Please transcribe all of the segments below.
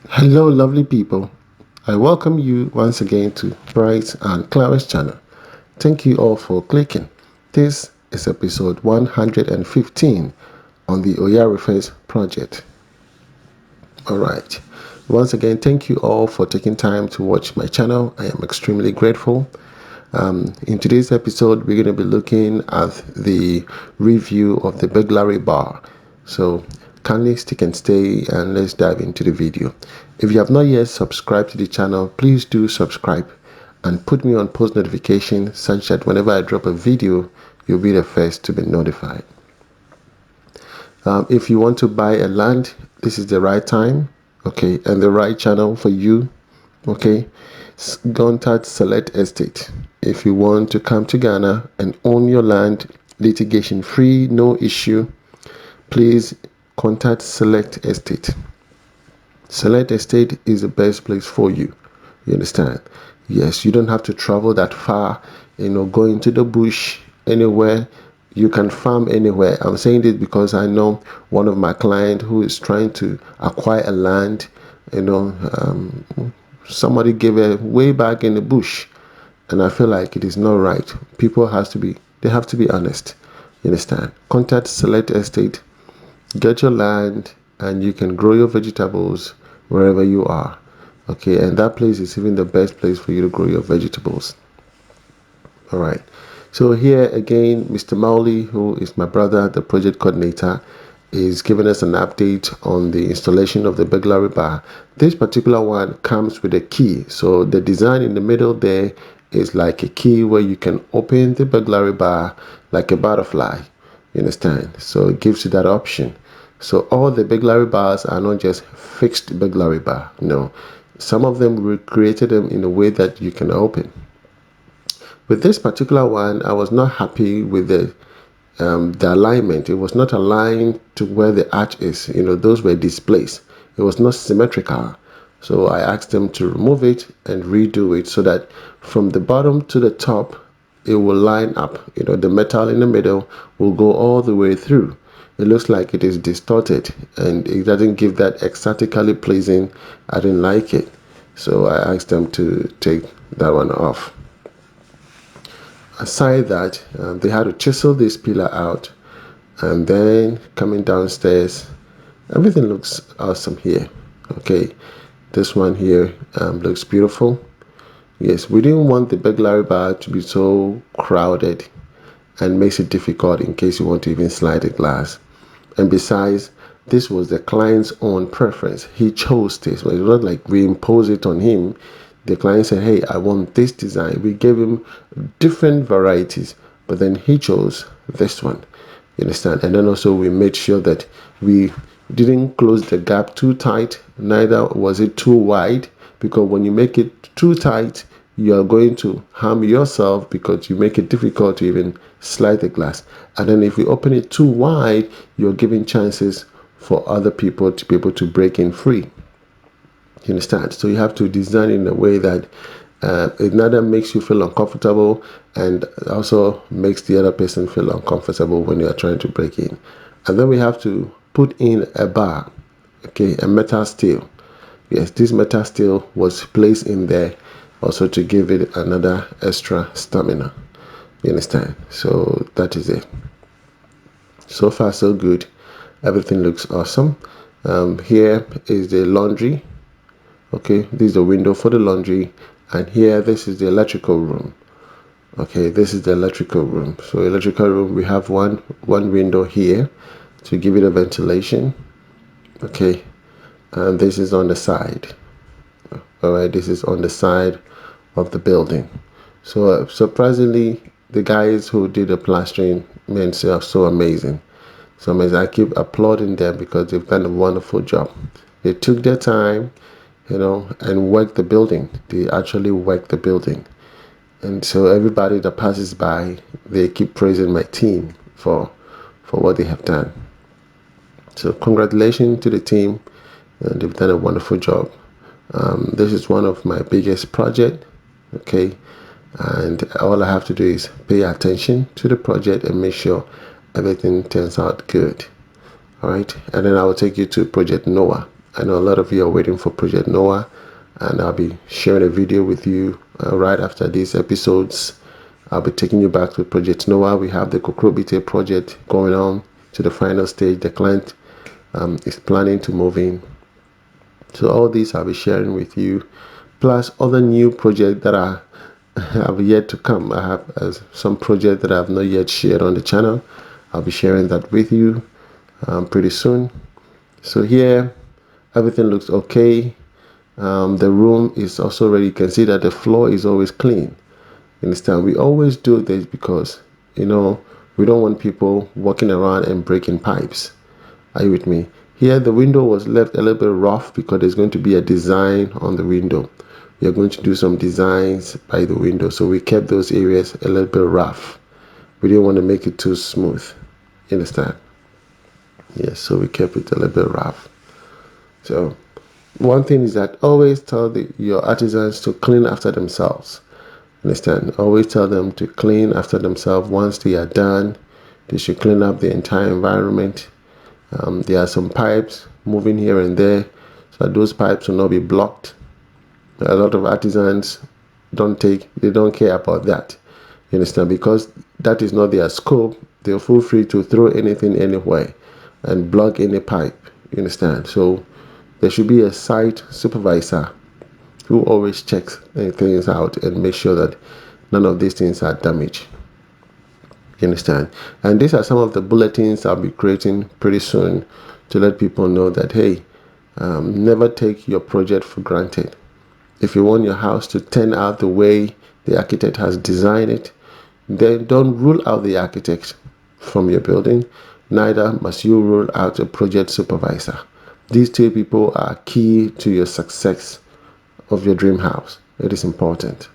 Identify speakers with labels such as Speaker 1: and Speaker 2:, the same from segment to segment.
Speaker 1: Hello, lovely people. I welcome you once again to Bright and Clara's channel. Thank you all for clicking. This is episode 115 on the Oyarifa's project. Alright. Once again, thank you all for taking time to watch my channel. I am extremely grateful. In today's episode, we're going to be looking at the review of the Burglary Bar. So kindly stick and stay and let's dive into the video. If you have not yet subscribed to the channel, please do subscribe and put me on post notification such that whenever I drop a video, you'll be the first to be notified. If you want to buy a land, this is the right time, okay, and the right channel for you, okay. Contact Select Estate. If you want to come to Ghana and own your land, litigation free, no issue, please contact Select Estate. Select Estate is the best place for you. You understand? Yes, you don't have to travel that far, go into the bush anywhere. You can farm anywhere. I'm saying this because I know one of my clients who is trying to acquire a land, somebody gave it way back in the bush, and I feel like it is not right. People they have to be honest. You understand? Contact Select Estate, get your land, and you can grow your vegetables wherever you are. Okay, and that place is even the best place for you to grow your vegetables. All right. So here again, Mr. Mauli, who is my brother, the project coordinator, is giving us an update on the installation of the Burglary Bar. This particular one comes with a key. So the design in the middle there is like a key where you can open the Burglary Bar like a butterfly. You understand? So it gives you that option. So all the burglary bars are not just fixed burglary bar. No, some of them we created them in a way that you can open. With this particular one, I was not happy with the alignment. It was not aligned to where the arch is. Those were displaced. It was not symmetrical. So I asked them to remove it and redo it so that from the bottom to the top, it will line up. The metal in the middle will go all the way through. It looks like it is distorted and it doesn't give that aesthetically pleasing. I didn't like it. So I asked them to take that one off. Aside that, they had to chisel this pillar out, and then coming downstairs, everything looks awesome here. Okay, this one here looks beautiful. Yes, we didn't want the burglary bar to be so crowded and makes it difficult in case you want to even slide the glass. And besides, this was the client's own preference. He chose this. But it was not like we imposed it on him. The client said, hey, I want this design. We gave him different varieties, but then he chose this one. You understand? And then also we made sure that we didn't close the gap too tight, neither was it too wide, because when you make it too tight, you are going to harm yourself because you make it difficult to even slide the glass. And then if you open it too wide, you're giving chances for other people to be able to break in free. You understand? So you have to design in a way that it neither makes you feel uncomfortable and also makes the other person feel uncomfortable when you are trying to break in. And then we have to put in a bar, okay, a metal steel. Yes, this metal steel was placed in there also to give it another extra stamina. You understand? So that is it. So far so good. Everything looks awesome. Here is the laundry. Okay, this is the window for the laundry, and here this is the electrical room. Okay, this is the electrical room. So electrical room, we have one window here to give it a ventilation. Okay, and this is on the side. All right, this is on the side of the building. So surprisingly, the guys who did the plastering men are so amazing. So amazing. I keep applauding them because they've done a wonderful job. They took their time, and worked the building. They actually worked the building. And so everybody that passes by, they keep praising my team for what they have done. So congratulations to the team. They've done a wonderful job. This is one of my biggest projects. Okay, and all I have to do is pay attention to the project and make sure everything turns out good. All right, and then I will take you to Project Noah. I know a lot of you are waiting for Project Noah, and I'll be sharing a video with you right after these episodes. I'll be taking you back to Project Noah. We have the Kokrobite project going on to the final stage. The client is planning to move in. So all these I'll be sharing with you, plus other new projects that are have yet to come. I have some projects that I have not yet shared on the channel. I'll be sharing that with you pretty soon. So here, everything looks okay. The room is also ready. You can see that the floor is always clean. You understand? We always do this because, we don't want people walking around and breaking pipes. Are you with me? Here, the window was left a little bit rough because there's going to be a design on the window. We are going to do some designs by the window. So we kept those areas a little bit rough. We didn't want to make it too smooth. You understand? Yes, so we kept it a little bit rough. So one thing is that always tell your artisans to clean after themselves. Understand? Always tell them to clean after themselves. Once they are done, they should clean up the entire environment. There are some pipes moving here and there, so that those pipes will not be blocked. A lot of artisans they don't care about that. You understand? Because that is not their scope. They'll feel free to throw anything anywhere and block any pipe. You understand? So there should be a site supervisor who always checks things out and make sure that none of these things are damaged. You understand? And these are some of the bulletins I'll be creating pretty soon to let people know that, hey, never take your project for granted. If you want your house to turn out the way the architect has designed it, then don't rule out the architect from your building. Neither must you rule out a project supervisor. These two people are key to your success of your dream house. It is important.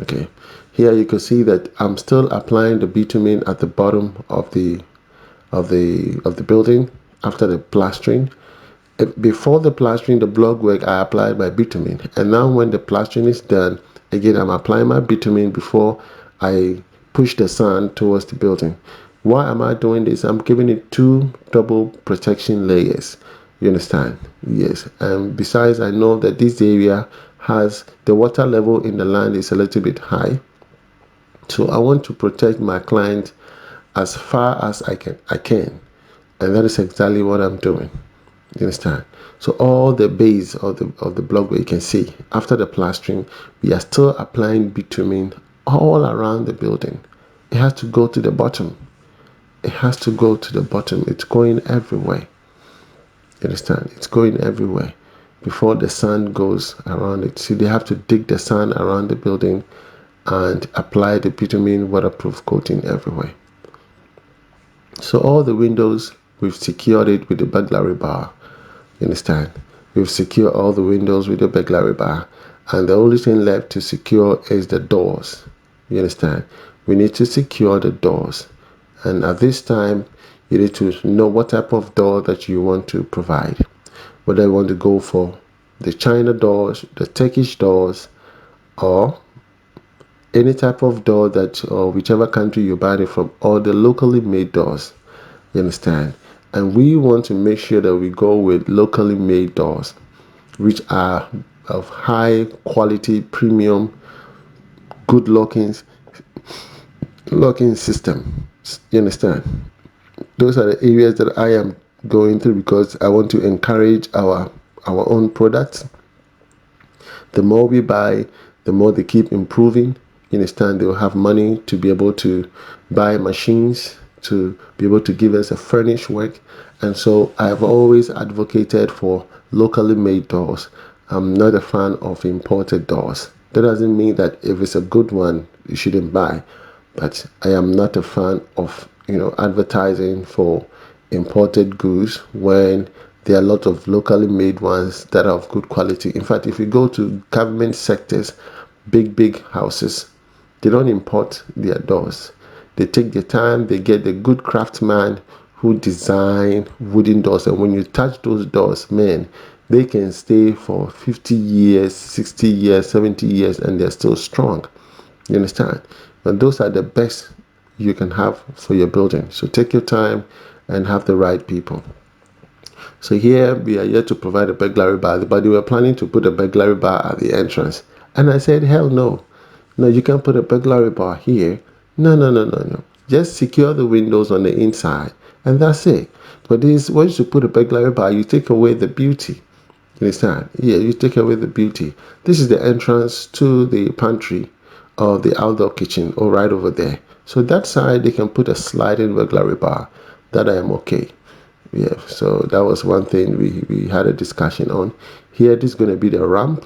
Speaker 1: Okay, here you can see that I'm still applying the bitumen at the bottom of the building after the plastering. Before the plastering, the block work, I applied my bitumen, and now when the plastering is done, again I'm applying my bitumen before I push the sand towards the building. Why am I doing this? I'm giving it 2 double protection layers. You understand? Yes. And besides, I know that this area has the water level in the land is a little bit high, so I want to protect my client as far as I can, and that is exactly what I'm doing. You understand? So all the base of the block where you can see after the plastering, we are still applying bitumen all around the building. It has to go to the bottom. It has to go to the bottom. It's going everywhere. You understand? It's going everywhere before the sand goes around it. So they have to dig the sand around the building and apply the bitumen waterproof coating everywhere. So all the windows, we've secured it with the burglary bar. You understand? We've secured all the windows with the burglary bar, and the only thing left to secure is the doors. You understand? We need to secure the doors, and at this time you need to know what type of door that you want to provide, whether you want to go for the China doors, the Turkish doors, or any type of door that, or whichever country you buy it from, or the locally made doors. You understand? And we want to make sure that we go with locally made doors, which are of high quality, premium, good locking system. You understand? Those are the areas that I am going through because I want to encourage our own products. The more we buy, the more they keep improving. You understand? They will have money to be able to buy machines to be able to give us a furnished work. And so I've always advocated for locally made doors. I'm not a fan of imported doors. That doesn't mean that if it's a good one, you shouldn't buy. But I am not a fan of, advertising for imported goods when there are a lot of locally made ones that are of good quality. In fact, if you go to government sectors, big houses, they don't import their doors. They take their time, they get the good craftsman who design wooden doors, and when you touch those doors, man, they can stay for 50 years, 60 years, 70 years, and they're still strong. You understand? And those are the best you can have for your building. So take your time and have the right people. So here we are yet to provide a burglary bar, but they were planning to put a burglary bar at the entrance. And I said, hell no. No, you can't put a burglary bar here. No, no, no, no, no. Just secure the windows on the inside, and that's it. But this, once you put a burglary bar, you take away the beauty. You understand? Yeah, you take away the beauty. This is the entrance to the pantry or the outdoor kitchen, or right over there. So that side, they can put a sliding burglary bar. That I am okay. Yeah, so that was one thing we had a discussion on. Here, this is going to be the ramp.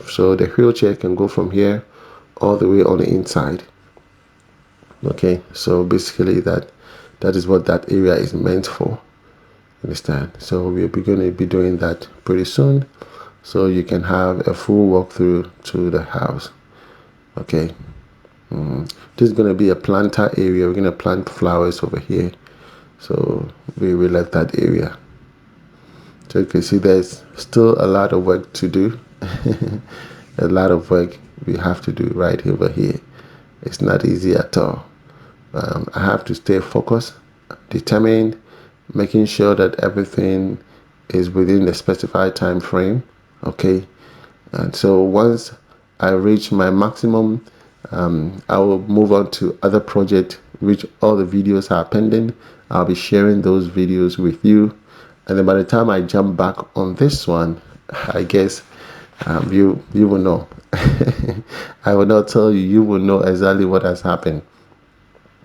Speaker 1: So the wheelchair can go from here all the way on the inside. Okay, so basically that is what that area is meant for. Understand? So we're going to be doing that pretty soon, so you can have a full walkthrough to the house. Okay. This is going to be a planter area. We're going to plant flowers over here, so we left that area. So you can see there's still a lot of work to do. A lot of work we have to do right over here. It's not easy at all. I have to stay focused, determined, making sure that everything is within the specified time frame. Okay. And so once I reach my maximum, I will move on to other projects, which all the videos are pending. I'll be sharing those videos with you. And then by the time I jump back on this one, I guess you will know. I will not tell you. You will know exactly what has happened.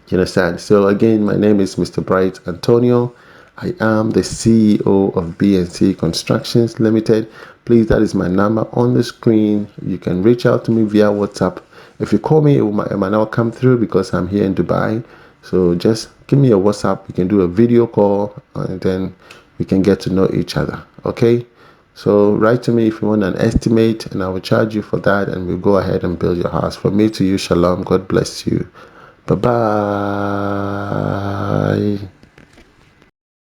Speaker 1: You understand? So again, my name is Mr. Bright Antonio. I am the CEO of B&C Constructions Limited. Please, that is my number on the screen. You can reach out to me via WhatsApp. If you call me, it might not come through because I'm here in Dubai. So just give me a WhatsApp. We can do a video call, and then we can get to know each other. Okay? So write to me if you want an estimate, and I will charge you for that, and we'll go ahead and build your house. From me to you, shalom. God bless you. Bye-bye.